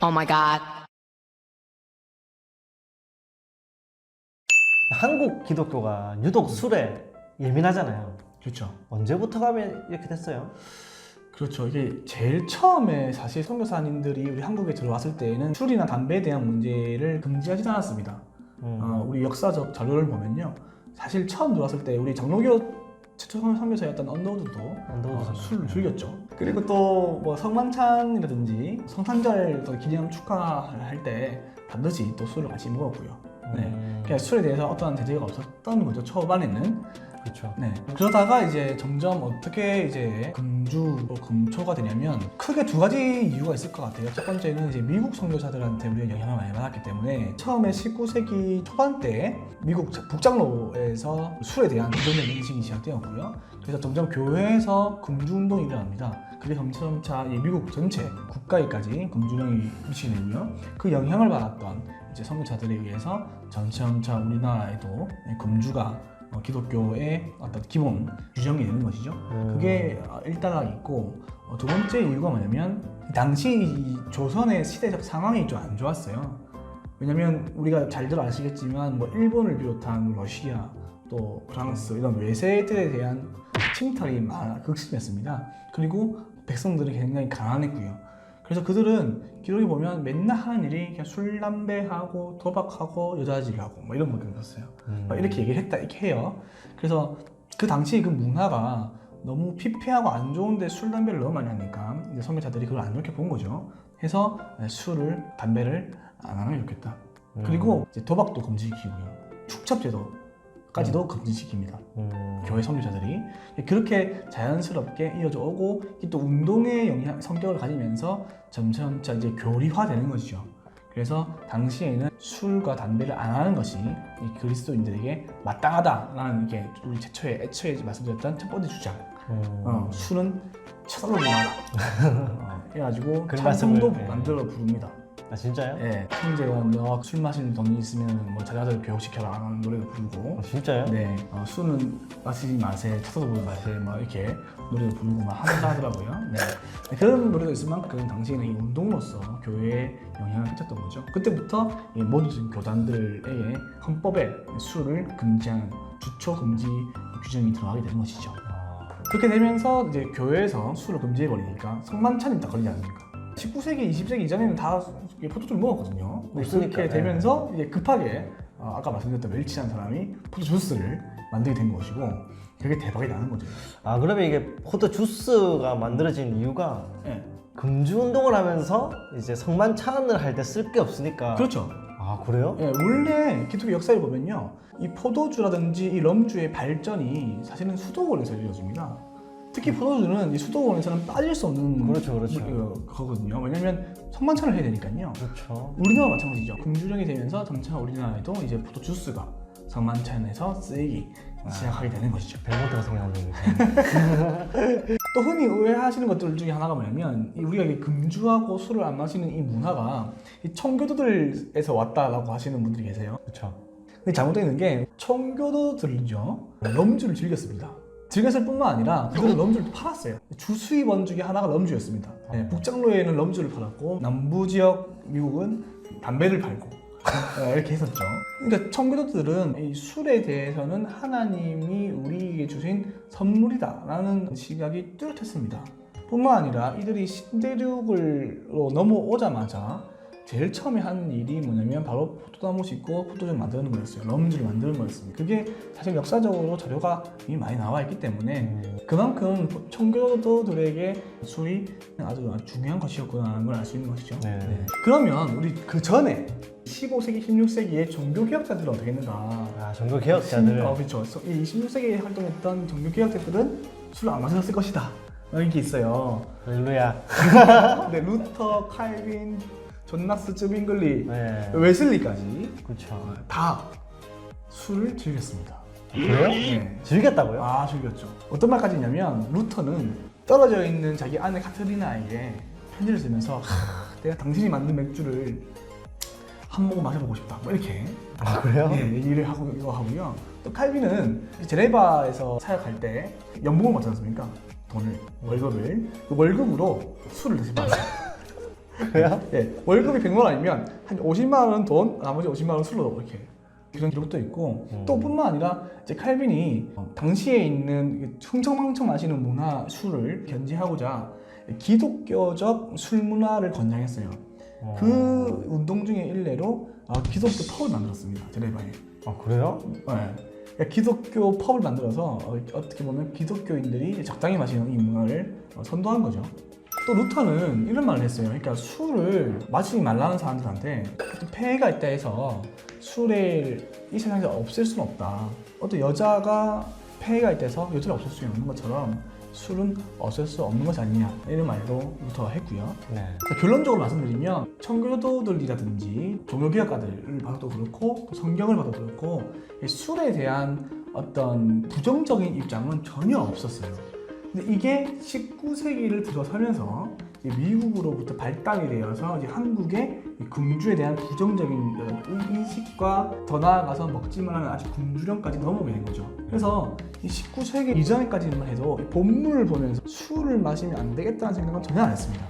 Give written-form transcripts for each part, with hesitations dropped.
Oh my god. 한국 기독교가 유독 술에 예민하잖아요. 그렇죠. 언제부터 가면 이렇게 됐어요? 그렇죠. 이게 제일 처음에 사실 선교사님들이 우리 한국에 들어왔을 때에는 술이나 담배에 대한 문제를 금지하지 않았습니다. 우리 역사적 자료를 보면요, 사실 처음 들어왔을 때 우리 장로교 최초 선교사였던 언더우드도 술을 즐겼죠. 그리고 또 뭐 성만찬이라든지 성탄절 또 기념 축하할 때 반드시 또 술을 같이 먹었고요. 네, 그러니까 술에 대해서 어떠한 제재가 없었던 거죠, 초반에는. 그렇죠. 네. 그러다가 이제 점점 어떻게 이제 금주, 금초가 되냐면 크게 두 가지 이유가 있을 것 같아요. 첫 번째는 이제 미국 선교사들한테 우리가 영향을 많이 받았기 때문에 처음에 19세기 초반 때 미국 북장로에서 술에 대한 부정적인 인식이 시작되었고요. 그래서 점점 교회에서 금주 운동이 일어납니다. 그게 점차 미국 전체 국가에까지 금주령이 미치게 되고요. 그 영향을 받았던 이제 선교사들에 의해서 점차 우리나라에도 금주가 기독교의 어떤 기본 규정이 되는 것이죠. 그게 일단은 있고, 두 번째 이유가 뭐냐면 당시 이 조선의 시대적 상황이 좀 안 좋았어요. 왜냐면 우리가 잘들 아시겠지만 뭐 일본을 비롯한 러시아 또 프랑스 이런 외세들에 대한 침탈이 극심했습니다. 그리고 백성들이 굉장히 가난했고요. 그래서 그들은 기록에 보면 맨날 하는 일이 그냥 술, 담배하고 도박하고 여자질하고 뭐 이런 거였어요. 이렇게 얘기를 했다, 이렇게 해요. 그래서 그 당시 그 문화가 너무 피폐하고 안 좋은데 술, 담배를 너무 많이 하니까 이제 선교사들이 그걸 안 좋게 본 거죠. 해서 술을, 담배를 안 하는 게 좋겠다. 그리고 이제 도박도 금지시키고요. 축첩제도까지도 금지시킵니다. 교회 선교사들이 그렇게 자연스럽게 이어져 오고, 또 운동의 성격을 가지면서 점차 이제 교리화되는 것이죠. 그래서 당시에는 술과 담배를 안 하는 것이 이 그리스도인들에게 마땅하다라는 게 우리 애초에 말씀드렸던 첫 번째 주장. 술은 쳐다보지 마라. 해가지고 찬송도 만들어 부릅니다. 아 진짜요? 네, 형제가 너 술 마시는 돈이 있으면 뭐 자녀들 교육시켜라 하는 노래도 부르고. 진짜요? 네, 술은 마시지 마세요, 쳐다보지 마세요, 막 이렇게 노래도 부르고 막 하더라고요. 네, 그런 노래도 있을 만큼 당시에는 이 운동으로서 교회에 영향을 끼쳤던 거죠. 그때부터 이 모든 교단들에게 헌법에 술을 금지하는 주초 금지 규정이 들어가게 되는 것이죠. 그렇게 되면서 이제 교회에서 술을 금지해 버리니까 성만찬이 딱 걸리지 않습니까? 19세기, 20세기 이전에는 다 포도주를 먹었거든요. 그렇게 되면서 이제 급하게 아까 말씀드렸던 웰치라는 사람이 포도주스를 만들게 된 것이고, 그게 대박이 나는 거죠. 아 그러면 이게 포도 주스가 만들어진 이유가 네. 금주 운동을 하면서 이제 성만찬을 할 때 쓸 게 없으니까. 그렇죠. 아 그래요? 네, 원래 기독교 역사를 보면요, 이 포도주라든지 이 럼주의 발전이 사실은 수도원에서 이루어집니다. 특히 포도주는 이 수도원에서는 빠질 수 없는 거거든요. 왜냐면 성만찬을 해야 되니까요. 그렇죠. 우리나라 마찬가지죠. 금주령이 되면서 점차 우리나라에도 이제 포도 주스가 성만찬에서 쓰이기 시작하게 되는 것이죠. 별것들가 생각나는 또 흔히 오해하시는 것들 중에 하나가 뭐냐면 우리가 금주하고 술을 안 마시는 이 문화가 이 청교도들에서 왔다라고 하시는 분들이 계세요. 그렇죠. 근데 잘못되어 있는 게 청교도들은요, 럼주를 즐겼습니다. 즐겼을 뿐만 아니라 그들은 럼주를 팔았어요. 주수입원 중에 하나가 럼주였습니다. 네, 북장로에는 럼주를 팔았고 남부 지역 미국은 담배를 팔고 이렇게 했었죠. 그러니까 청교도들은 이 술에 대해서는 하나님이 우리에게 주신 선물이다라는 시각이 뚜렷했습니다. 뿐만 아니라 이들이 신대륙으로 넘어오자마자 제일 처음에 한 일이 뭐냐면 바로 포도나무 심고 포도주를 만드는 거였어요. 럼주를 만드는 거였습니다. 그게 사실 역사적으로 자료가 이미 많이 나와 있기 때문에 그만큼 청교도들에게 술이 아주 중요한 것이었구나라는 걸 알 수 있는 것이죠. 네. 그러면 우리 그 전에 15세기, 16세기의 종교개혁자들은 어떻게 했는가? 아 종교개혁자들. 그렇죠. 이 16세기에 활동했던 종교개혁자들은 술을 안 마셨을 것이다. 이런 게 있어요. 할렐루야. 네, 루터, 칼빈, 존나스 쯔빙글리, 네. 웨슬리까지 그렇죠. 다 술을 즐겼습니다. 그래요? 네. 즐겼다고요? 아, 즐겼죠. 어떤 말까지 있냐면 루터는 떨어져 있는 자기 아내 카트리나에게 편지를 쓰면서 내가 당신이 만든 맥주를 한 모금 마셔보고 싶다, 뭐 이렇게 아 그래요? 네, 얘기를 하고 이거 하고요. 또 칼빈은 제네바에서 사역할 때 연봉을 받지 않습니까? 돈을, 월급을. 그 월급으로 술을 드시 받아요. 그래요? 예, 월급이 100만 원이면 한 50만 원은 돈, 나머지 50만 원은 술로 이렇게 그런 기록도 있고 또 뿐만 아니라 이제 칼빈이 당시에 있는 흥청망청 마시는 문화 술을 견지하고자 기독교적 술 문화를 권장했어요. 그 운동 중에 일례로 기독교 펍을 만들었습니다. 제네바에. 아 그래요? 네. 그러니까 기독교 펍을 만들어서 어떻게 보면 기독교인들이 적당히 마시는 이 문화를 선도한 거죠. 또 루터는 이런 말을 했어요. 그러니까 술을 마시지 말라는 사람들한테 어떤 폐해가 있다 해서 술을 이 세상에서 없앨 수는 없다. 어떤 여자가 폐해가 있다 해서 여자를 없앨 수 없는 것처럼 술은 없앨 수 없는 것이 아니냐 이런 말도 루터가 했고요. 네. 자, 결론적으로 말씀드리면 청교도들이라든지 종교개혁가들을 봐도 그렇고 또 성경을 봐도 그렇고 이 술에 대한 어떤 부정적인 입장은 전혀 없었어요. 근데 이게 19세기를 들어서면서 미국으로부터 발달이 되어서 이제 한국의 금주에 대한 부정적인 인식과 더 나아가서 먹지만 하는 아주 금주령까지 넘어오게 된 거죠. 그래서 이 19세기 이전까지만 해도 본문을 보면서 술을 마시면 안 되겠다는 생각은 전혀 안 했습니다.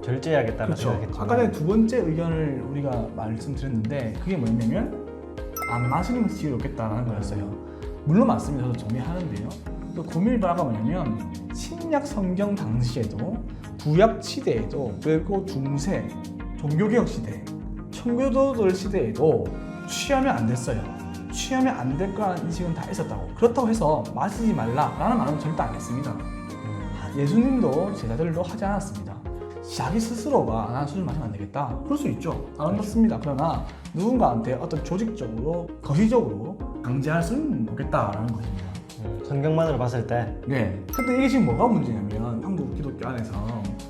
절제해야겠다는 그렇죠. 생각했지만 아까 전에 두 번째 의견을 우리가 말씀드렸는데 그게 뭐냐면 안 마시는 것이 지혜롭겠다는 거였어요. 물론 맞습니다. 저도 동의하는데요. 또 고민을 바라가 뭐냐면 신약 성경 당시에도 구약 시대에도 그리고 중세 종교개혁 시대 청교도들 시대에도 취하면 안 됐어요. 취하면 안 될 거라는 인식은 다 있었다고. 그렇다고 해서 마시지 말라라는 말은 절대 안 했습니다. 예수님도 제자들도 하지 않았습니다. 자기 스스로가 나는 술을 마시면 안 되겠다. 그럴 수 있죠. 안 그렇습니다. 그러나 누군가한테 어떤 조직적으로 거시적으로 강제할 수는 없겠다라는 것입니다. 성경만으로 봤을 때 네. 근데 이게 지금 뭐가 문제냐면 한국 기독교 안에서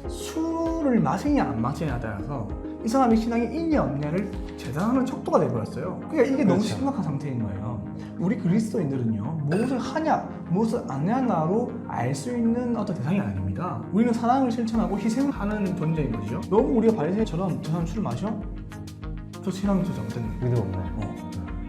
술을 마시냐 안 마시냐에 따라서 이 사람이 신앙이 있냐 없냐를 재단하는 척도가 돼버렸어요. 그러니까 이게 너무 그렇죠. 심각한 상태인 거예요. 우리 그리스도인들은요 무엇을 하냐 무엇을 안 하냐로 알 수 있는 어떤 대상이 아닙니다. 우리는 사랑을 실천하고 희생을 하는 존재인 거죠. 너무 우리가 바리새인처럼 저 사람 술을 마셔? 저 신앙이 저 잘못됐네. 믿음 없네.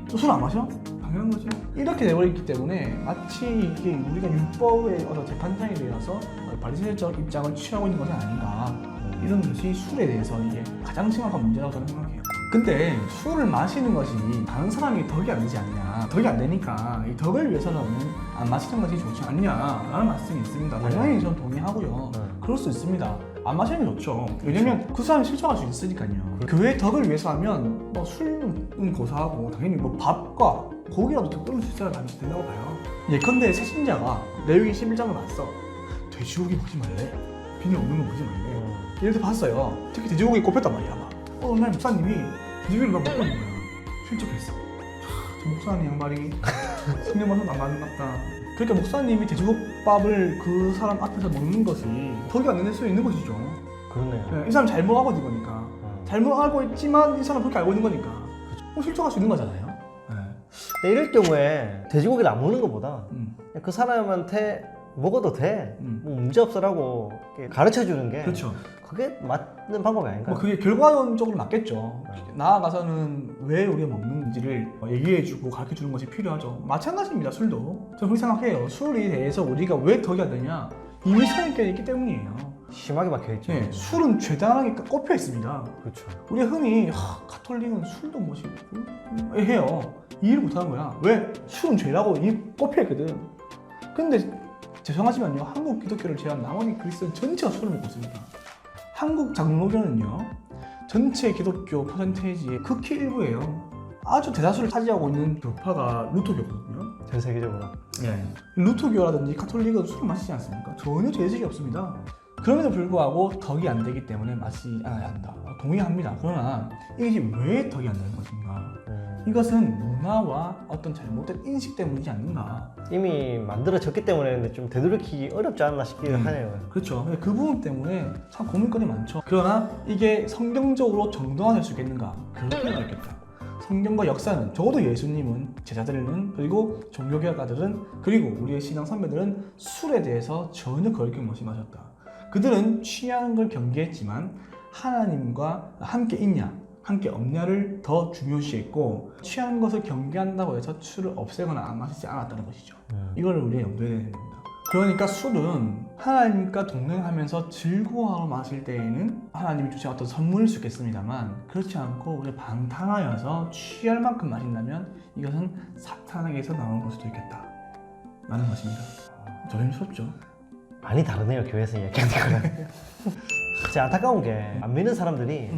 또 술 안 마셔? 당연한 거죠. 이렇게 돼버리기 때문에 마치 이게 우리가 율법의 어떤 재판장이 되어서 바리새인적 입장을 취하고 있는 것은 아닌가. 이런 것이 술에 대해서 이게 가장 심각한 문제라고 저는 생각해요. 근데 술을 마시는 것이 다른 사람이 덕이 안 되지 않냐. 덕이 안 되니까 이 덕을 위해서는 안 마시는 것이 좋지 않냐라는 말씀이 있습니다. 당연히 저는 동의하고요. 그럴 수 있습니다. 안 마시는 게 좋죠. 왜냐면 그 사람이 실천할 수 있으니까요. 교회의 덕을 위해서 하면 뭐 술은 고사하고 당연히 뭐 밥과 고기라도 더 떨어질 수 있어야 된다고 봐요. 예컨대 새신자가 레위기 11장을 봤어. 돼지고기 먹지 말래. 비늘 없는 거 먹지 말래. 예를 들어 봤어요. 특히 돼지고기 꼽혔단 말이야. 어느 날 목사님이 돼지고기를 막 먹고 있는 거야. 실적했어. 저 목사님 양말이 성령만은 안 맞는 것 같다. 그러니까 목사님이 돼지국밥을 그 사람 앞에서 먹는 것이 덕이 안 될 수 있는 것이죠. 그러네요. 네, 이 사람 잘못 알고 있는 거니까. 잘못 알고 있지만 이 사람 그렇게 알고 있는 거니까. 실적할 수 있는 거잖아요. 네. 근데 이럴 경우에 돼지고기를 안 먹는 것보다 그 사람한테 먹어도 돼. 뭐 문제 없어라고 가르쳐 주는 게 그렇죠. 그게 맞는 방법이 아닌가? 뭐 그게 결과론적으로 맞겠죠. 나아가서는 왜 우리가 먹는지를 얘기해주고 가르쳐주는 것이 필요하죠. 마찬가지입니다. 술도. 저는 그렇게 생각해요. 술에 대해서 우리가 왜 덕이 안 되냐? 이미 선입견이 있기 때문이에요. 심하게 막혀있죠. 네, 술은 죄당하게 꼽혀 있습니다. 그렇죠. 우리가 흔히 가톨릭은 술도 마시고 해요. 이해를 못하는 거야. 왜? 술은 죄라고 이미 꼽혀 있거든. 근데 죄송하지만요, 한국 기독교를 제외한 나머지 그리스도인 전체가 술을 먹고 있습니다. 한국 장로교는요, 전체 기독교 퍼센테이지의 극히 일부예요. 아주 대다수를 차지하고 있는 교파가 루터교거든요. 전 세계적으로. 네. 루터교라든지 가톨릭은 술을 마시지 않습니까? 전혀 죄의식이 없습니다. 그럼에도 불구하고 덕이 안 되기 때문에 마시지 않아야 한다. 동의합니다. 그러나 이것이 왜 덕이 안 되는 것인가? 이것은 문화와 어떤 잘못된 인식 때문이지 않는가. 이미 만들어졌기 때문에 근데 좀 되돌이키기 어렵지 않나 싶기도 하네요. 그렇죠. 그 부분 때문에 참 고민거리 많죠. 그러나 이게 성경적으로 정당화될 수 있겠는가? 그렇게는 어렵겠다. 성경과 역사는, 적어도 예수님은, 제자들은, 그리고 종교개혁가들은, 그리고 우리의 신앙 선배들은 술에 대해서 전혀 거리낌 없이 마셨다. 그들은 취하는 걸 경계했지만 하나님과 함께 있냐, 함께 없냐를 더 중요시했고 취한 것을 경계한다고 해서 술을 없애거나 안 마시지 않았다는 것이죠. 이걸 우리가 염두에 둬야 됩니다. 그러니까 술은 하나님과 동행하면서 즐거워하며 마실 때에는 하나님이 주신 어떤 선물일 수 있겠습니다만 그렇지 않고 우리가 방탕하여서 취할 만큼 마신다면 이것은 사탄에게서 나오는 걸 수도 있겠다 라는 것입니다. 조심스럽죠. 많이 다르네요, 교회에서 이야기하는 거랑. 진짜 안타까운 게 안 믿는 사람들이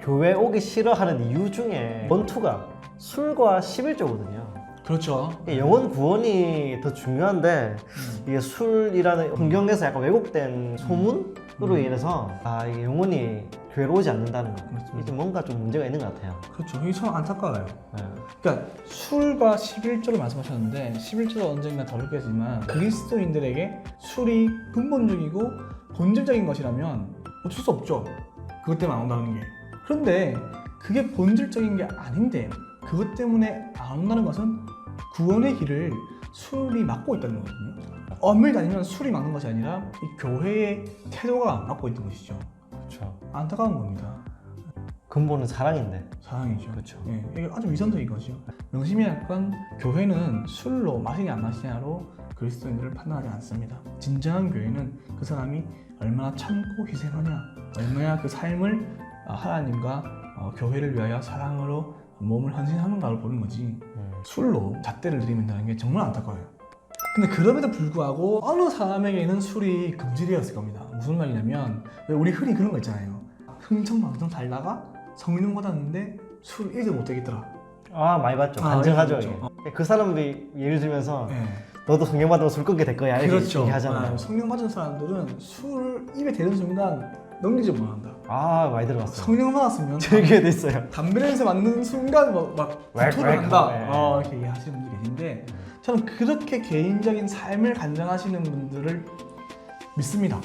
교회 오기 싫어하는 이유 중에 원투가 술과 11조거든요. 그렇죠. 영혼 구원이 더 중요한데 이게 술이라는 성경에서 약간 왜곡된 소문으로 인해서 이게 영혼이 교회로 오지 않는다는 거. 이게 뭔가 좀 문제가 있는 것 같아요. 그렇죠. 이게 참 안타까워요. 네. 그러니까 술과 11조를 말씀하셨는데 11조도 언젠가 다루겠지만 그리스도인들에게 술이 근본적이고 본질적인 것이라면 어쩔 수 없죠. 그것 때문에 안 온다는 게. 그런데 그게 본질적인 게 아닌데 그것 때문에 안 온다는 것은 구원의 길을 술이 막고 있다는 거거든요. 엄밀히 따지면 술이 막는 것이 아니라 이 교회의 태도가 막고 있는 것이죠. 그렇죠. 안타까운 겁니다. 근본은 사랑인데. 사랑이죠. 그렇죠. 예, 이게 아주 위선적인 거죠. 명심이 약간 교회는 술로 마시냐 안 마시냐로 그리스도인들을 판단하지 않습니다. 진정한 교회는 그 사람이 얼마나 참고 희생하냐, 얼마나 그 삶을 하나님과 교회를 위하여 사랑으로 몸을 헌신하는가를 보는 거지. 술로 잣대를 들이민다는 게 정말 안타까워요. 근데 그럼에도 불구하고 어느 사람에게는 술이 금지되었을 겁니다. 무슨 말이냐면 왜 우리 흔히 그런 거 있잖아요. 흥청망청 달다가 성령 받았는데 술을 잊어 못 되겠더라. 많이 봤죠. 간증하죠. 그렇죠. 이게. 그 사람들이 예를 들면서 네. 너도 성령 받으면 술 끊게 될 거야 이렇게 그렇죠. 얘기하잖아요. 성령 받은 사람들은 술을 입에 대는 순간 넘기지 못한다. 많이 들어봤어요. 성령 받았으면 저희 교회도 있어요. 담배 냄새 맡는 순간 막 웩, 구토를 웩 한다. 하고, 이렇게 얘기하시는 분들이 계신데 저는 그렇게 개인적인 삶을 간증하시는 분들을 믿습니다.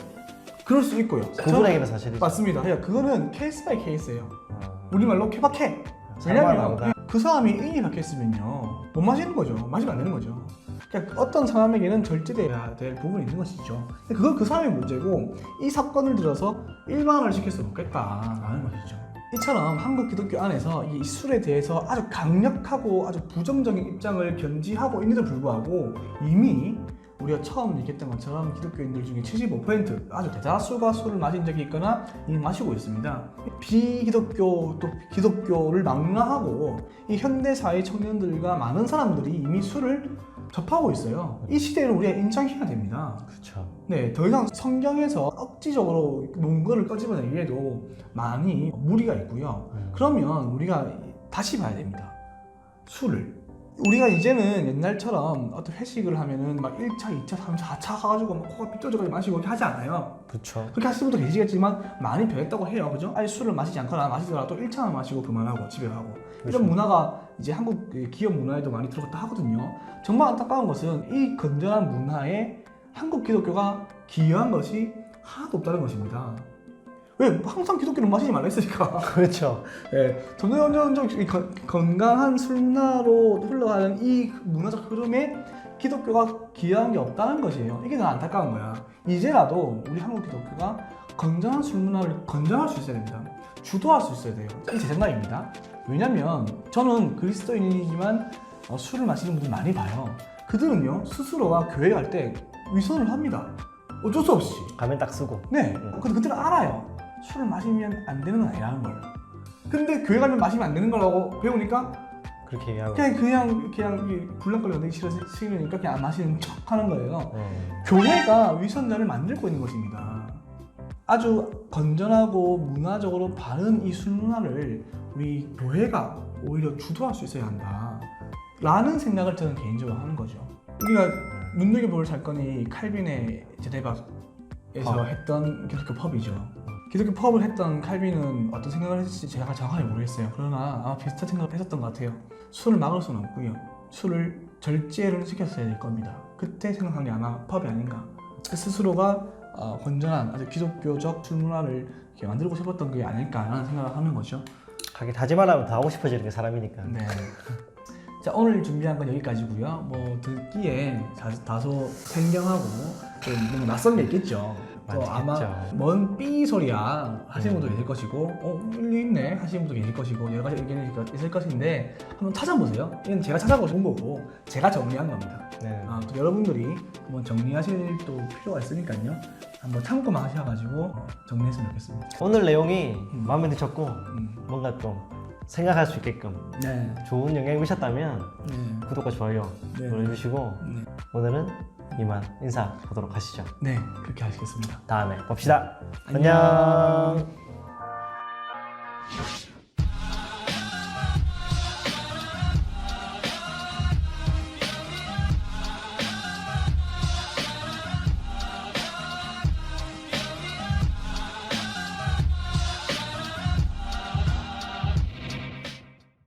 그럴 수 있고요. 그분에게는 사실이죠. 맞습니다. 그러니까 그거는 케이스 바이 케이스예요. 우리말로 케바케. 상황 왜냐면 나오다. 그 사람이 인이 박혔으면요 못 마시는 거죠. 마시면 안 되는 거죠. 그러니까 어떤 사람에게는 절제돼야 될 부분이 있는 것이죠. 근데 그건 그 사람의 문제고 이 사건을 들어서 일반화를 시킬 수 없겠다라는 것이죠. 이처럼 한국 기독교 안에서 이 술에 대해서 아주 강력하고 아주 부정적인 입장을 견지하고 있는데도 불구하고 이미 우리가 처음 얘기했던 것처럼 기독교인들 중에 75% 아주 대다수가 술을 마신 적이 있거나 이미 마시고 있습니다. 비기독교 또 기독교를 망라하고 이 현대사회 청년들과 많은 사람들이 이미 술을 접하고 있어요. 이 시대를 우리가 인정해야 됩니다. 그렇죠. 네, 더 이상 성경에서 억지적으로 논거를 꺼집어내기에도 많이 무리가 있고요. 그러면 우리가 다시 봐야 됩니다. 술을. 우리가 이제는 옛날처럼 어떤 회식을 하면은 막 1차, 2차, 3차, 4차 가가지고 막 코가 삐뚤어져가지고 마시고 하지 않아요. 그렇죠. 그렇게 하시는 분도 계시겠지만 많이 변했다고 해요. 그죠? 아예 술을 마시지 않거나 마시더라도 1차만 마시고 그만하고 집에 가고. 그렇죠. 이런 문화가 이제 한국 기업 문화에도 많이 들어갔다 하거든요. 정말 안타까운 것은 이 건전한 문화에 한국 기독교가 기여한 것이 하나도 없다는 것입니다. 왜? 항상 기독교는 마시지 말라 했으니까. 그렇죠. 네, 점점 건강한 술 문화로 흘러가는 이 문화적 흐름에 기독교가 기여한 게 없다는 것이에요. 이게 더 안타까운 거야. 이제라도 우리 한국 기독교가 건전한 술 문화를 건전할 수 있어야 됩니다. 주도할 수 있어야 돼요. 이게 제 생각입니다. 왜냐면 저는 그리스도인이지만 술을 마시는 분들 많이 봐요. 그들은요 스스로가 교회 갈 때 위선을 합니다. 어쩔 수 없이. 가면 딱 쓰고. 네. 근데 그들은 알아요. 술을 마시면 안 되는 건 아니라는 걸. 근데 교회 가면 마시면 안 되는 거라고 배우니까 그렇게 얘기하고. 그냥 불량거리 만들기 싫으니까 그냥 안 마시는 척 하는 거예요. 교회가 위선자를 만들고 있는 것입니다. 아주 건전하고 문화적으로 바른 이 술 문화를 우리 교회가 오히려 주도할 수 있어야 한다 라는 생각을 저는 개인적으로 하는 거죠. 우리가 눈여겨볼 사건이 칼빈의 제네바에서 했던 기독교 펍이죠. 기독교 펍을 했던 칼빈은 어떤 생각을 했을지 제가 정확하게 모르겠어요. 그러나 아마 비슷한 생각을 했었던 것 같아요. 술을 막을 수는 없고요. 술을 절제를 시켰어야 될 겁니다. 그때 생각한 게 아마 펍이 아닌가. 스스로가 건전한 아주 기독교적 술 문화를 이렇게 만들고 싶었던 게 아닐까라는 생각을 하는 거죠. 가게 다짐하면 더 하고 싶어지는 게 사람이니까. 네. 자, 오늘 준비한 건 여기까지고요. 뭐 듣기에 다소 생경하고 좀 너무 낯선 게 있겠죠. 또 많겠죠. 아마 뭔 삐 소리야 하시는 분도 계실 것이고 일리 있네 하시는 분도 계실 것이고 여러 가지 의견이 있을 것인데 한번 찾아보세요. 이건 제가 찾아본 거고 제가 정리한 겁니다. 네. 또 여러분들이 한번 정리하실 또 필요가 있으니까요. 한번 참고만 하셔가지고 정리했으면 좋겠습니다. 오늘 내용이 마음에 드셨고 뭔가 좀 생각할 수 있게끔 네. 좋은 영향이 미쳤다면 네. 구독과 좋아요 네. 눌러주시고 네. 오늘은 이만 인사 보도록 하시죠. 네, 그렇게 하시겠습니다. 다음에 봅시다. 안녕. 안녕.